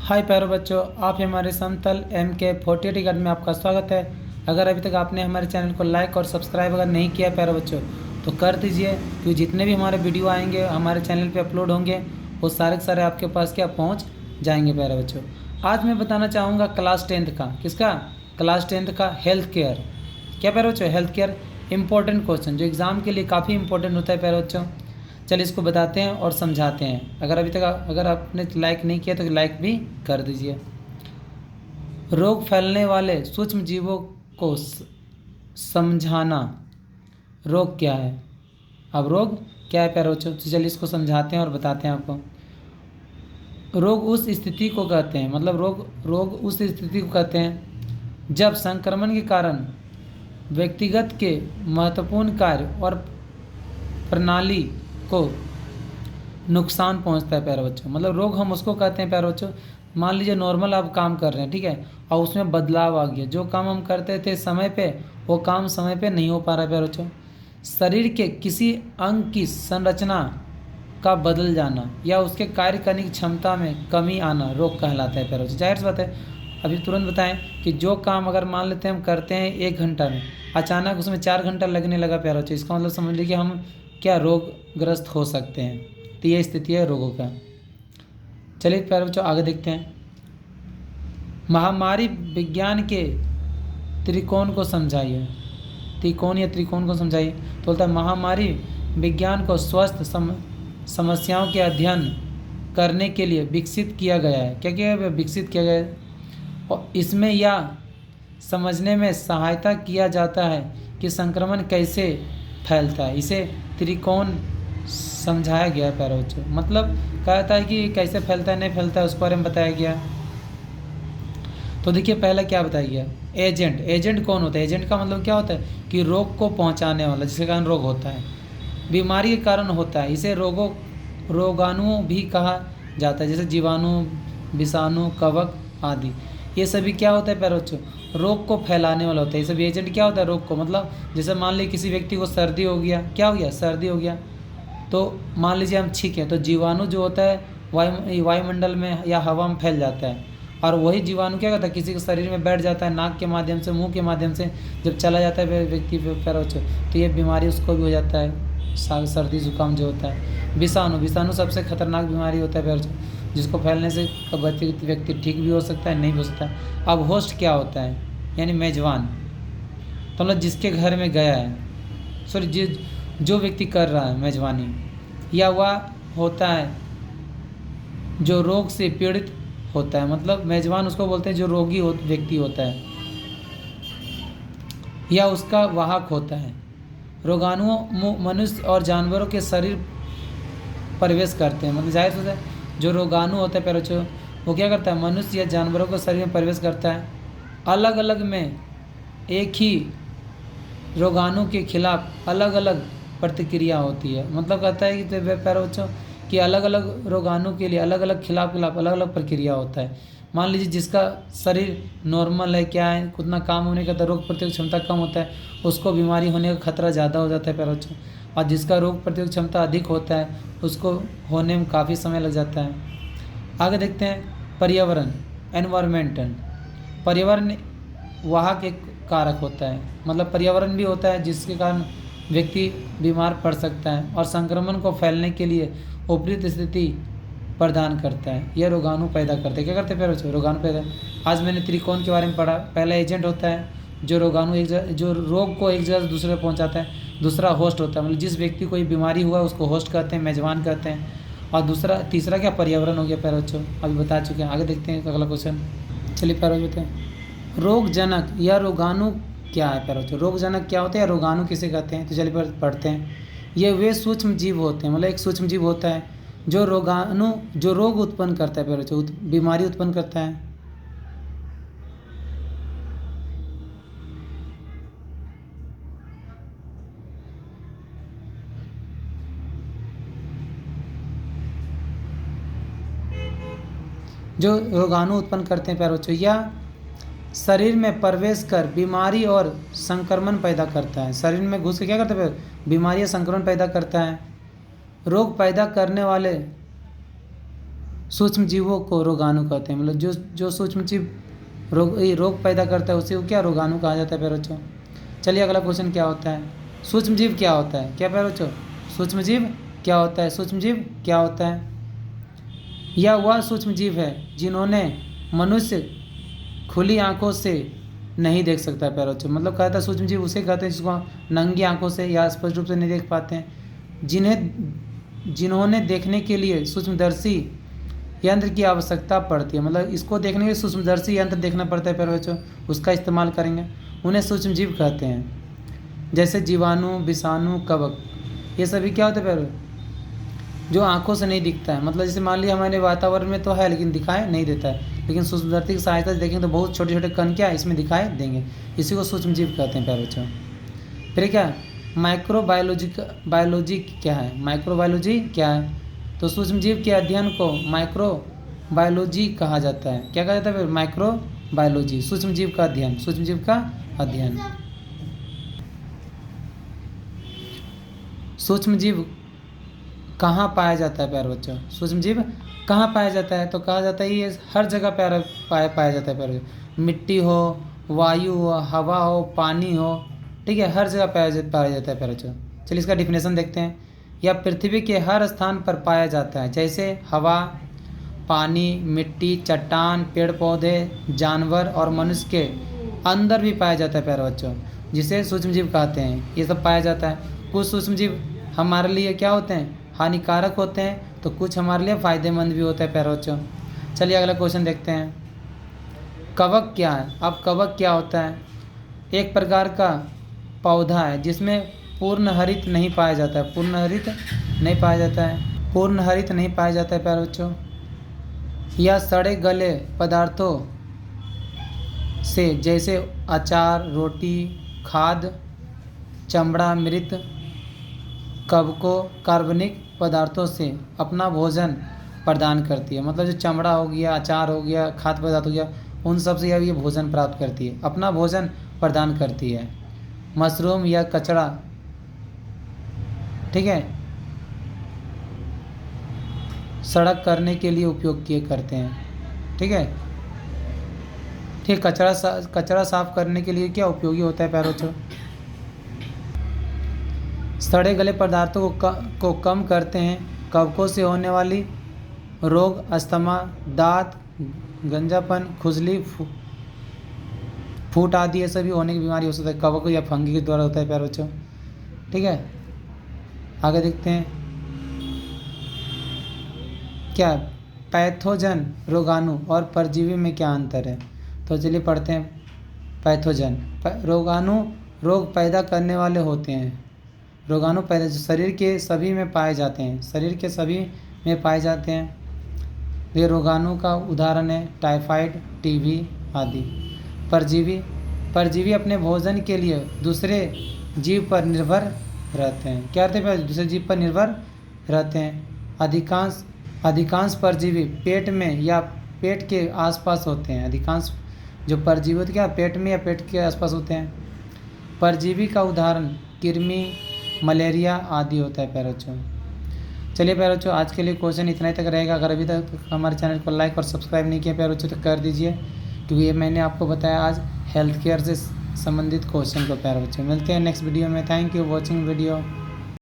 हाय प्यारे बच्चों, आप हमारे समतल MK48 अकेडमी में आपका स्वागत है। अगर अभी तक आपने हमारे चैनल को लाइक और सब्सक्राइब अगर नहीं किया प्यारे बच्चों तो कर दीजिए, क्योंकि जितने भी हमारे वीडियो आएंगे हमारे चैनल पे अपलोड होंगे वो सारे के सारे आपके पास क्या पहुंच जाएंगे प्यारे बच्चों। आज मैं बताना चाहूँगा क्लास 10th का, किसका, क्लास 10th का हेल्थ केयर। क्या प्यारे बच्चों, हेल्थ केयर इंपॉर्टेंट क्वेश्चन जो एग्ज़ाम के लिए काफ़ी इंपॉर्टेंट होता है प्यारे बच्चों। चलिए इसको बताते हैं और समझाते हैं। अगर आपने लाइक नहीं किया तो लाइक भी कर दीजिए। रोग फैलने वाले सूक्ष्म जीवों को समझाना। रोग क्या है? अब रोग क्या है प्यारे बच्चों, तो चलिए इसको समझाते हैं और बताते हैं आपको। रोग उस स्थिति को कहते हैं, मतलब रोग उस स्थिति को कहते हैं जब संक्रमण के कारण व्यक्तिगत के महत्वपूर्ण कार्य और प्रणाली को नुकसान पहुंचता है प्यारे बच्चों। मतलब रोग हम उसको कहते हैं प्यारे बच्चों, मान लीजिए नॉर्मल आप काम कर रहे हैं, ठीक है, और उसमें बदलाव आ गया। जो काम हम करते थे समय पे वो काम समय पे नहीं हो पा रहा है प्यारे बच्चों। शरीर के किसी अंग की संरचना का बदल जाना या उसके कार्य करने की क्षमता में कमी आना रोग कहलाता है प्यारे बच्चों। जाहिर सी बात है, अभी तुरंत बताएं कि जो काम अगर मान लेते हैं हम करते हैं 1 घंटा में, अचानक उसमें 4 घंटा लगने लगा प्यारे बच्चों, इसका मतलब समझ लीजिए हम क्या रोगग्रस्त हो सकते हैं। तो ये स्थिति है रोगों का। चलिए प्यारे बच्चों आगे देखते हैं। महामारी विज्ञान के त्रिकोण को समझाइए। त्रिकोण को समझाइए। तो बोलता है महामारी विज्ञान को स्वस्थ समस्याओं के अध्ययन करने के लिए विकसित किया गया है। क्या किया है? विकसित किया गया है। और इसमें यह समझने में सहायता किया जाता है कि संक्रमण कैसे फैलता है। इसे त्रिकोण समझाया गया है प्यारे बच्चों। मतलब कहता है कि कैसे फैलता है नहीं फैलता है उसके बारे में बताया गया। तो देखिए पहला क्या बताया गया, एजेंट कौन होता है? एजेंट का मतलब क्या होता है कि रोग को पहुंचाने वाला, जिसके कारण रोग होता है, बीमारी के कारण होता है। इसे रोगाणु भी कहा जाता है, जैसे जीवाणु, विषाणु, कवक आदि। ये सभी क्या होता है प्यारे बच्चों? रोग को फैलाने वाला होता है। ये सभी एजेंट क्या होता है? रोग को, मतलब जैसे मान लीजिए किसी व्यक्ति को सर्दी हो गया, क्या हो गया? सर्दी हो गया, तो मान लीजिए हम छींक हैं तो जीवाणु जो होता है वायुमंडल में या हवा में फैल जाता है, और वही जीवाणु क्या करता है किसी के शरीर में बैठ जाता है, नाक के माध्यम से, मुंह के माध्यम से जब चला जाता है व्यक्ति पे प्यारे बच्चों, तो ये बीमारी उसको भी हो जाता है, सर्दी जुकाम जो होता है। विषाणु सबसे खतरनाक बीमारी होता है प्यारे बच्चों, जिसको फैलने से व्यक्ति ठीक भी हो सकता है, नहीं भी हो सकता है। अब होस्ट क्या होता है? यानी मेजबान, तो मतलब जिसके घर में गया है, सॉरी जो व्यक्ति कर रहा है मेजबानी, या वह होता है जो रोग से पीड़ित होता है। मतलब मेजबान उसको बोलते हैं जो रोगी व्यक्ति होता है, या उसका वाहक होता है। रोगाणु मनुष्य और जानवरों के शरीर प्रवेश करते हैं। मतलब जाहिर सी है जो रोगाणु होता है प्यारे बच्चों वो क्या करता है? मनुष्य या जानवरों के शरीर में प्रवेश करता है। अलग अलग में एक ही रोगाणु के खिलाफ अलग अलग प्रतिक्रिया होती है। मतलब कहता है कि प्यारे बच्चों कि अलग अलग रोगाणु के लिए अलग अलग खिलाफ अलग अलग प्रक्रिया होता है। मान लीजिए जिसका शरीर नॉर्मल है, क्या है, उतना काम होने का, तो रोग प्रतिरोधक क्षमता कम होता है, उसको बीमारी होने का खतरा ज़्यादा हो जाता है प्यारे बच्चों। और जिसका रोग प्रतिरोधक क्षमता अधिक होता है उसको होने में काफ़ी समय लग जाता है। आगे देखते हैं पर्यावरण, एनवायरमेंटल। पर्यावरण वाहक एक कारक होता है, मतलब पर्यावरण भी होता है जिसके कारण व्यक्ति बीमार पड़ सकता है और संक्रमण को फैलने के लिए उपयुक्त स्थिति प्रदान करता है। यह रोगाणु पैदा करते हैं। क्या करते हैं प्यारे बच्चों? रोगाणु पैदा। आज मैंने त्रिकोण के बारे में पढ़ा। पहला एजेंट होता है जो जो रोग को एक जगह से दूसरे पहुंचाता है। दूसरा होस्ट होता है, मतलब जिस व्यक्ति को ये बीमारी हुआ है उसको होस्ट कहते हैं, मेजबान कहते हैं। और तीसरा क्या? पर्यावरण हो गया प्यारे बच्चों, अभी बता चुके हैं। आगे देखते हैं अगला क्वेश्चन। चलिए प्यारे बच्चों, रोगजनक या रोगाणु क्या है प्यारे बच्चों? रोगजनक क्या होता है या रोगाणु किसे कहते हैं? तो चलिए पढ़ते हैं। ये वे सूक्ष्म जीव होते हैं, मतलब एक सूक्ष्म जीव होता है जो रोग उत्पन्न करता है प्यारे बच्चों, बीमारी उत्पन्न करता है। जो रोगाणु उत्पन्न करते हैं प्यारे बच्चों, या शरीर में प्रवेश कर बीमारी और संक्रमण पैदा करता है। शरीर में घुस के क्या करता है? बीमारी या संक्रमण पैदा करता है। रोग पैदा करने वाले सूक्ष्म जीवों को रोगाणु कहते हैं। मतलब जो जो सूक्ष्म जीव रोग पैदा करता है उसे वो क्या रोगाणु कहा जाता है प्यारे बच्चों। चलिए अगला क्वेश्चन क्या होता है, सूक्ष्म जीव क्या होता है, क्या प्यारे बच्चों सूक्ष्म जीव क्या होता है, सूक्ष्म जीव क्या होता है। यह वह सूक्ष्म जीव है जिन्होंने मनुष्य खुली आंखों से नहीं देख सकता है प्यारे बच्चों। मतलब कहता है सूक्ष्म जीव उसे कहते हैं जिसको नंगी आंखों से या स्पष्ट रूप से नहीं देख पाते हैं, जिन्होंने देखने के लिए सूक्ष्मदर्शी यंत्र की आवश्यकता पड़ती है। मतलब इसको देखने के लिए सूक्ष्मदर्शी यंत्र देखना पड़ता है प्यारे बच्चों, उसका इस्तेमाल करेंगे, उन्हें सूक्ष्म जीव कहते हैं। जैसे जीवाणु, विषाणु, कवक, ये सभी क्या होते हैं प्यारे, जो आंखों से नहीं दिखता है। मतलब जैसे मान लिया हमारे वातावरण में तो है लेकिन दिखाई नहीं देता है, लेकिन सूक्ष्मदर्शी की सहायता से देखेंगे तो बहुत छोटे छोटे कण क्या इसमें दिखाई देंगे, इसी को सूक्ष्म जीव कहते हैं प्यारे बच्चों। फिर क्या बायोलॉजी क्या है, माइक्रोबायोलॉजी क्या है, तो सूक्ष्म जीव के अध्ययन को माइक्रोबायोलॉजी कहा जाता है। क्या कहा जाता है फिर, माइक्रोबायोलॉजी, सूक्ष्म जीव का अध्ययन, सूक्ष्म जीव का अध्ययन। सूक्ष्म जीव कहाँ पाया जाता है प्यारे बच्चों, सूक्ष्म जीव कहाँ पाया जाता है, तो कहा जाता है ये हर जगह पाया जाता है प्यारे, मिट्टी हो, वायु हो, हवा हो, पानी हो, ठीक है, हर जगह पाया जाता है प्यारे बच्चों। चलिए इसका डिफिनेशन देखते हैं। यह पृथ्वी के हर स्थान पर पाया जाता है, जैसे हवा, पानी, मिट्टी, चट्टान, पेड़ पौधे, जानवर और मनुष्य के अंदर भी पाया जाता है प्यारे बच्चों, जिसे सूक्ष्म जीव कहते हैं। ये सब पाया जाता है। कुछ सूक्ष्म जीव हमारे लिए क्या होते हैं, हानिकारक होते हैं, तो कुछ हमारे लिए फ़ायदेमंद भी होता है प्यारे बच्चों। चलिए अगला क्वेश्चन देखते हैं। कवक क्या है। अब कवक क्या होता है, एक प्रकार का पौधा है जिसमें पूर्ण हरित नहीं पाया जाता है, पूर्ण हरित नहीं पाया जाता है प्यारे बच्चों। यह सड़े गले पदार्थों से जैसे अचार, रोटी, खाद, चमड़ा, मृत, कवकों, कार्बनिक पदार्थों से अपना भोजन प्रदान करती है। मतलब जो चमड़ा हो गया, अचार हो गया, खाद्य पदार्थ हो गया, उन सब से ये भोजन प्राप्त करती है, अपना भोजन प्रदान करती है। मशरूम या कचरा, ठीक है, सड़क करने के लिए उपयोग किए करते हैं, ठीक है, कचरा साफ करने के लिए क्या उपयोगी होता है प्यारे बच्चों। सड़े गले पदार्थों को कम करते हैं। कवकों से होने वाली रोग, अस्थमा, दांत, गंजापन, खुजली, फूट आदि ये सभी होने की बीमारी हो सकता है, कवक या फंगी के द्वारा होता है प्यारे बच्चों, ठीक है। आगे देखते हैं क्या पैथोजन, रोगाणु और परजीवी में क्या अंतर है। तो चलिए पढ़ते हैं। पैथोजन, रोगाणु रोग पैदा करने वाले होते हैं। रोगाणु पैदा शरीर के सभी में पाए जाते हैं, ये रोगाणु का उदाहरण है टाइफाइड, टीबी आदि। परजीवी अपने भोजन के लिए दूसरे जीव पर निर्भर रहते हैं। क्या रहते हैं, दूसरे जीव पर निर्भर रहते हैं। अधिकांश परजीवी पेट में या पेट के आसपास होते हैं। अधिकांश जो परजीवी होते हैं क्या पेट में या पेट के आसपास होते हैं। परजीवी का उदाहरण कृमि, मलेरिया आदि होता है प्यारे बच्चों। चलिए प्यारे बच्चों, आज के लिए क्वेश्चन इतना ही तक रहेगा। अगर अभी तक हमारे चैनल को लाइक और सब्सक्राइब नहीं किया प्यारे बच्चों तो कर दीजिए, क्योंकि ये मैंने आपको बताया आज हेल्थ केयर से संबंधित क्वेश्चन को प्यारे बच्चों। मिलते हैं नेक्स्ट वीडियो में। Thank you watching video.